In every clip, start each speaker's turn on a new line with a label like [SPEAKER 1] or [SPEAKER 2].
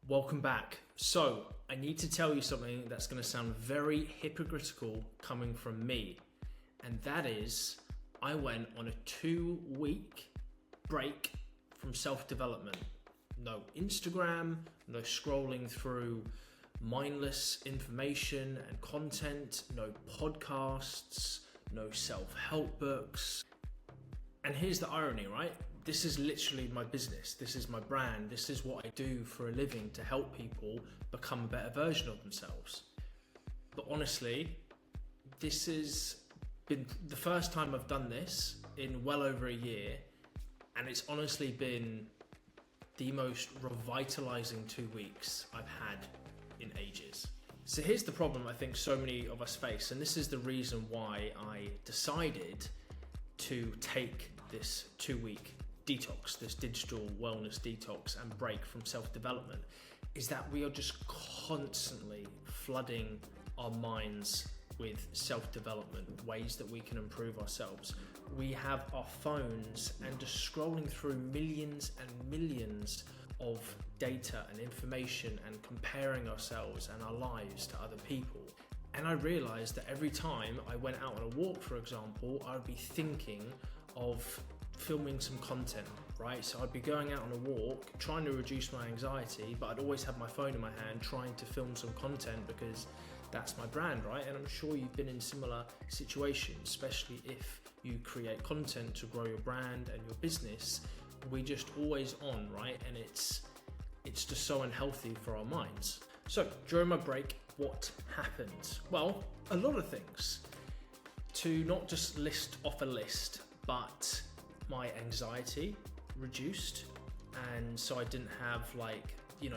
[SPEAKER 1] Welcome back. So, I need to tell you something that's going to sound very hypocritical coming from me, and that is I went on a 2-week break from self-development. No Instagram, no scrolling through mindless information and content, no podcasts, no self-help books. And here's the irony, right? This is literally my business. This is my brand. This is what I do for a living to help people become a better version of themselves. But honestly, this has been the first time I've done this in well over a year. And it's honestly been the most revitalizing 2 weeks I've had in ages. So here's the problem I think so many of us face. And this is the reason why I decided to take this 2-week detox, this digital wellness detox and break from self-development, is that we are just constantly flooding our minds with self-development, ways that we can improve ourselves. We have our phones and just scrolling through millions and millions of data and information and comparing ourselves and our lives to other people. And I realized that every time I went out on a walk, for example, I would be thinking of filming some content, right? So I'd be going out on a walk, trying to reduce my anxiety, but I'd always have my phone in my hand trying to film some content because that's my brand, right? And I'm sure you've been in similar situations, especially if you create content to grow your brand and your business. We're just always on, right? And it's just so unhealthy for our minds. So during my break, what happened? Well, a lot of things. To not just list off a list, but my anxiety reduced, and so I didn't have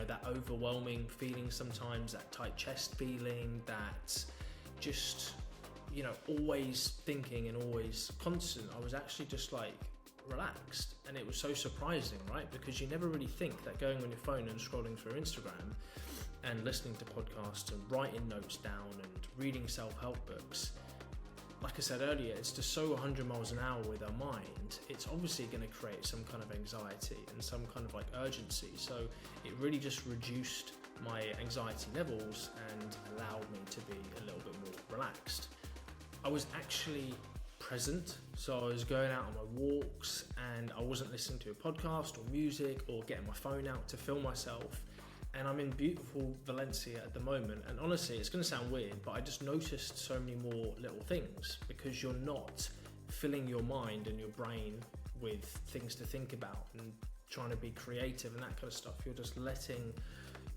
[SPEAKER 1] that overwhelming feeling sometimes, that tight chest feeling, that just always thinking and always constant. I was actually just relaxed, and it was so surprising, right? Because you never really think that going on your phone and scrolling through Instagram and listening to podcasts and writing notes down and reading self-help books, like I said earlier, it's just so 100 miles an hour with our mind. It's obviously going to create some kind of anxiety and some kind of urgency. So it really just reduced my anxiety levels and allowed me to be a little bit more relaxed. I was actually present. So I was going out on my walks and I wasn't listening to a podcast or music or getting my phone out to film myself. And I'm in beautiful Valencia at the moment, and honestly it's going to sound weird, but I just noticed so many more little things because you're not filling your mind and your brain with things to think about and trying to be creative and that kind of stuff. You're just letting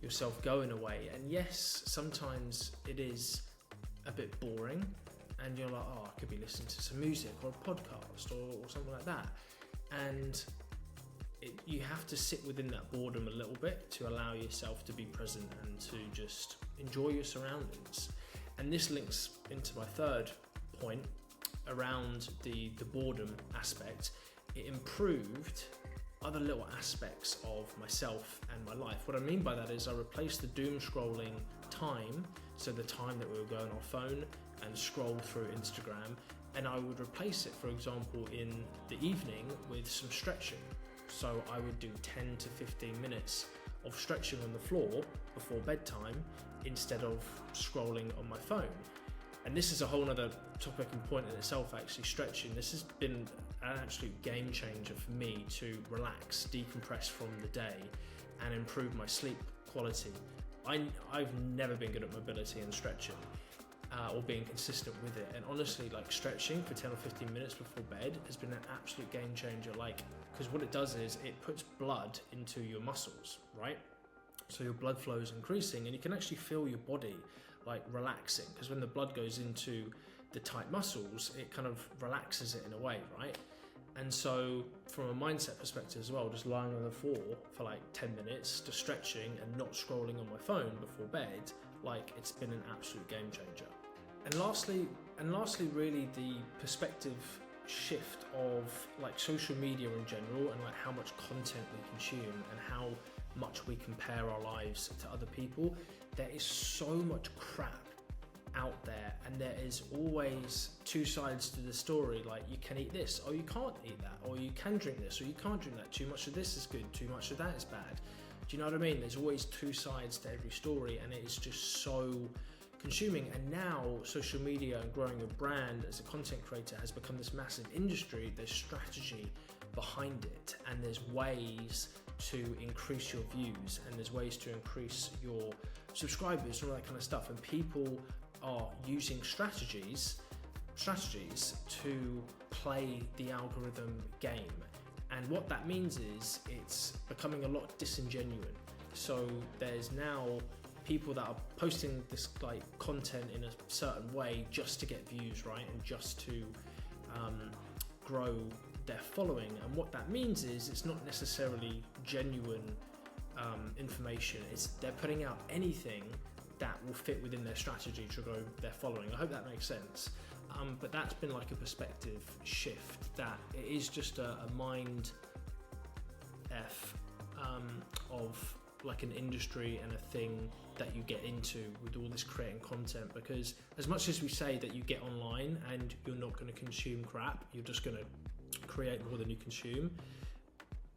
[SPEAKER 1] yourself go in a way, and yes, sometimes it is a bit boring and you're like, oh, I could be listening to some music or a podcast or something like that, and you have to sit within that boredom a little bit to allow yourself to be present and to just enjoy your surroundings. And this links into my third point around the boredom aspect. It improved other little aspects of myself and my life. What I mean by that is I replaced the doom scrolling time, so the time that we would go on our phone and scroll through Instagram, and I would replace it, for example, in the evening with some stretching. So I would do 10 to 15 minutes of stretching on the floor before bedtime instead of scrolling on my phone. And this is a whole other topic and point in itself, actually, stretching. This has been an absolute game changer for me to relax, decompress from the day and improve my sleep quality. I've never been good at mobility and stretching. Or being consistent with it, and honestly, stretching for 10 or 15 minutes before bed has been an absolute game changer. Because what it does is it puts blood into your muscles, right? So your blood flow is increasing, and you can actually feel your body relaxing. Because when the blood goes into the tight muscles, it kind of relaxes it in a way, right? And so, from a mindset perspective as well, just lying on the floor for 10 minutes, just stretching and not scrolling on my phone before bed, it's been an absolute game changer. And lastly, really the perspective shift of social media in general, and how much content we consume and how much we compare our lives to other people. There is so much crap out there, and there is always two sides to the story. You can eat this, or you can't eat that, or you can drink this, or you can't drink that. Too much of this is good, too much of that is bad. Do you know what I mean? There's always two sides to every story, and it is just so consuming. And now social media and growing a brand as a content creator has become this massive industry. There's strategy behind it, and there's ways to increase your views, and there's ways to increase your subscribers and all that kind of stuff. And people are using strategies to play the algorithm game. And what that means is it's becoming a lot disingenuous. So there's now people that are posting this like content in a certain way just to get views, right? And just to grow their following. And what that means is it's not necessarily genuine information. It's they're putting out anything that will fit within their strategy to grow their following. I hope that makes sense. But that's been like a perspective shift, that it is just a mind F of like an industry and a thing that you get into with all this creating content. Because as much as we say that you get online and you're not going to consume crap, you're just going to create more than you consume,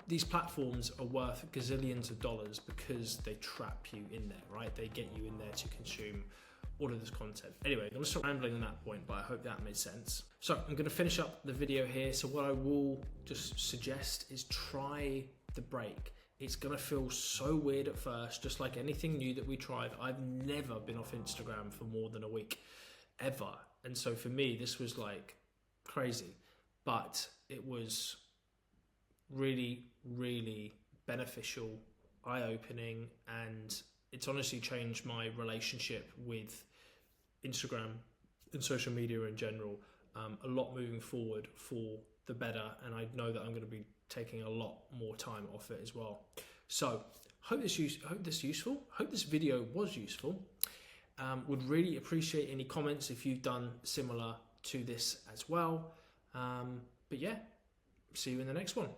[SPEAKER 1] these platforms are worth gazillions of dollars because they trap you in there, right? They get you in there to consume all of this content. Anyway, I'm gonna stop rambling on that point, but I hope that made sense. So I'm gonna finish up the video here. So what I will just suggest is try the break. It's gonna feel so weird at first, just like anything new that we tried. I've never been off Instagram for more than a week, ever. And so for me, this was like crazy, but it was really, really beneficial, eye-opening, and it's honestly changed my relationship with Instagram and social media in general a lot moving forward for the better. And I know that I'm going to be taking a lot more time off it as well. So hope this useful. Hope this video was useful. Would really appreciate any comments if you've done similar to this as well. But yeah, see you in the next one.